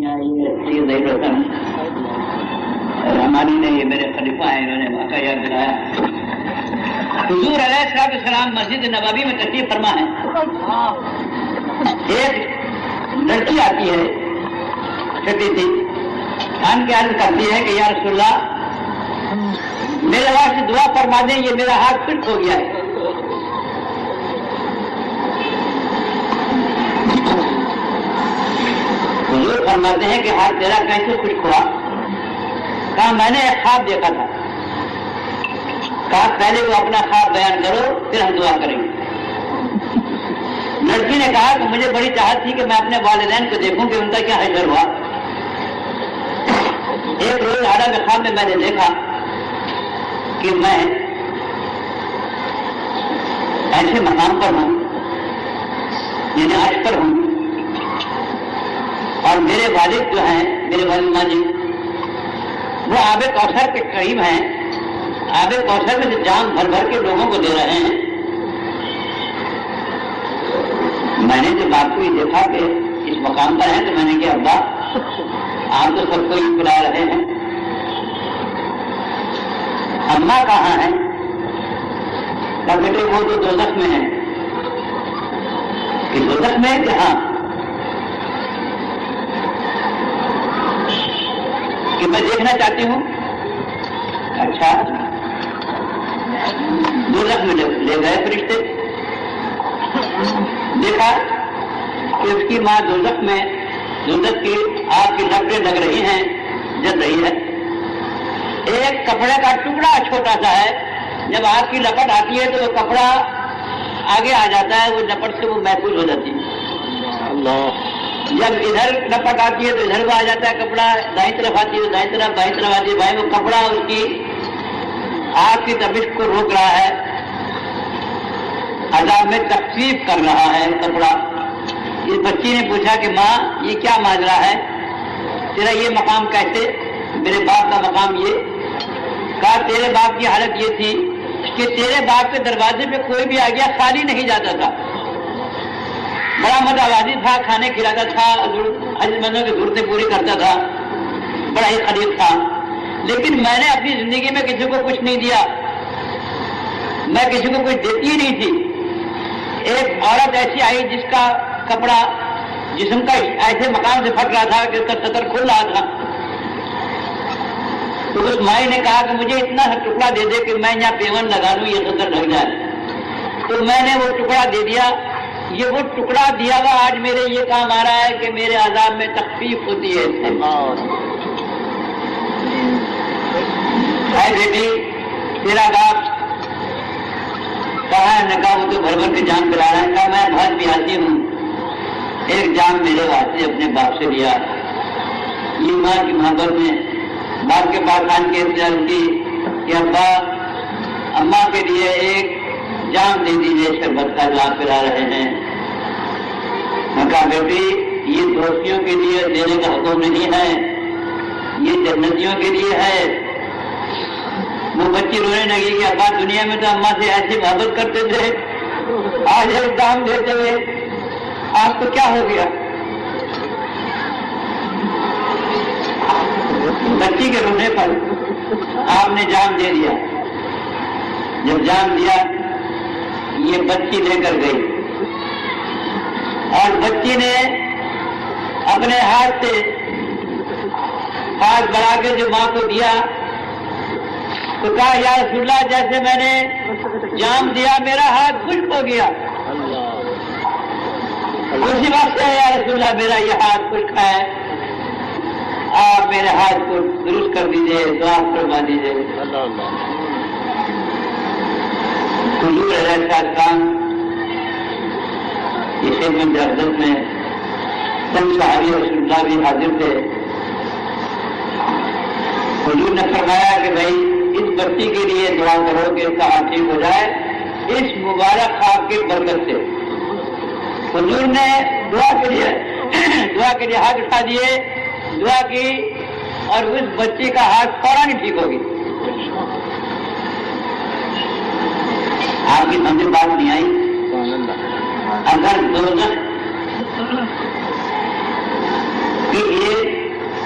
سید ظہیر حسن رحمانی نے، یہ میرے خلیفہ ہیں، انہوں نے واقعہ یاد دلایا۔ حضور علیہ السلام مسجد نبوی میں تشریف فرما ہے، ایک لڑکی آتی ہے چھوٹی سی، آن کے عرض کرتی ہے کہ یا رسول اللہ میرے واسطے دعا فرما دیں، یہ میرا ہاتھ فٹ ہو گیا ہے۔ حضور فرماتے ہیں کہ ہاتھ تیرا کیسے خشک ہوا؟ کہا میں نے ایک خواب دیکھا تھا۔ کہا پہلے وہ اپنا خواب بیان کرو پھر ہم دعا کریں گے۔ لڑکی نے کہا کہ مجھے بڑی چاہت تھی کہ میں اپنے والدین کو دیکھوں کہ ان کا کیا حشر ہوا۔ ایک روز آڑا کے خواب میں نے دیکھا کہ میں ایسے مقام پر ہوں، یعنی عرش پر ہوں، اور میرے والد جو ہیں، میرے والد ماں جی، وہ آب کوثر کے قریب ہیں، آب کوثر میں سے جام بھر بھر کے لوگوں کو دے رہے ہیں۔ میں نے جب آپ کو یہ دیکھا کہ اس مقام پر ہیں تو میں نے کہا ابا آپ تو سب کو پلا رہے ہیں، اماں کہاں ہیں؟ کہا بیٹے وہ تو دوزخ میں ہیں۔ کہ دوزخ میں کہ ہاں؟ کہ میں دیکھنا چاہتی ہوں۔ اچھا، دوزخ میں لے گئے فرشتے، دیکھا کہ اس کی ماں دوزخ میں، دوزخ کی آگ کی لپٹیں لگ رہی ہیں، جل رہی ہے۔ ایک کپڑے کا ٹکڑا چھوٹا سا ہے، جب آگ کی لپٹ آتی ہے تو وہ کپڑا آگے آ جاتا ہے، وہ لپٹ سے وہ محفوظ ہو جاتی ہے۔ جب ادھر لپٹ آتی ہے تو ادھر کو آ جاتا ہے کپڑا، دائیں طرف آتی ہے دائیں طرف، بائیں طرف آتی ہے بائیں۔ وہ کپڑا اس کی آگ کی تپش کو روک رہا ہے، عذاب میں تخفیف کر رہا ہے کپڑا۔ اس بچی نے پوچھا کہ ماں یہ کیا ماجرا ہے، تیرا یہ مقام کیسے؟ میرے باپ کا مقام یہ۔ کہا تیرے باپ کی حالت یہ تھی کہ تیرے باپ کے دروازے پہ کوئی بھی آ گیا خالی نہیں جاتا تھا، بڑا متوازی تھا، کھانے کھلاتا تھا، عزیز مندوں کی ضرورتیں پوری کرتا تھا، بڑا ہی قریب تھا۔ لیکن میں نے اپنی زندگی میں کسی کو کچھ نہیں دیا، میں کسی کو کچھ دیتی ہی نہیں تھی۔ ایک عورت ایسی آئی جس کا کپڑا جسم کا ایسے مقام سے پھٹ رہا تھا کہ اس کا سطر کھل رہا تھا، تو اس مائی نے کہا کہ مجھے اتنا سا ٹکڑا دے دے کہ میں یہاں پیون لگا لوں، یہ سطر ڈھک جائے۔ تو میں نے وہ ٹکڑا دے دیا۔ یہ وہ ٹکڑا دیا ہوا آج میرے یہ کام آ رہا ہے کہ میرے عذاب میں تخفیف ہوتی ہے۔ اے بیٹی تیرا باپ کہا ہے؟ نے کہا وہ تو بھر بھر کے جام پلا رہا ہے۔ کہا میں بہت پیاسی ہوں، ایک جام میرے واسطے اپنے باپ سے لیا۔ یہ ماں کی محبت میں باپ کے پاس آن کے انتظار کی کہ ابا اماں کے لیے ایک جام دے دیجیے شربت کا جو آپ پلا رہے ہیں۔ میں کہا بیٹی یہ دوستیوں کے لیے دینے کا حکم نہیں ہے، یہ جنتیوں کے لیے ہے۔ وہ بچی رونے لگی کہ ابا دنیا میں تو اماں سے ایسی محبت کرتے تھے، آج ایک جام دیتے ہوئے آپ کو کیا ہو گیا؟ بچی کے رونے پر آپ نے جام دے دیا۔ جب جام دیا یہ بچی لے کر گئی، اور بچی نے اپنے ہاتھ سے ہاتھ بڑھا کے جو ماں کو دیا تو کہا یا رسول اللہ جیسے میں نے جام دیا میرا ہاتھ خشک ہو گیا، اسی وقت سے یا رسول اللہ میرا یہ ہاتھ خشک ہے، آپ میرے ہاتھ کو درست کر دیجیے، دعا فرما دیجیے۔ حضور علیہ السلام اس خدمت افضل میں چند صحابی رسول اللہ بھی حاضر تھے۔ حضور نے فرمایا کہ بھائی اس بچی کے لیے دعا کرو کہ اس کا ہاتھ ٹھیک ہو جائے اس مبارک خواب کی برکت سے۔ حضور نے دعا کے لیے ہاتھ اٹھا دیے، دعا کی، اور اس بچی کا ہاتھ فوراً ہی ٹھیک ہوگی۔ آپ کی سمجھ بات نہیں آئی؟ اگر دوزخ کے لیے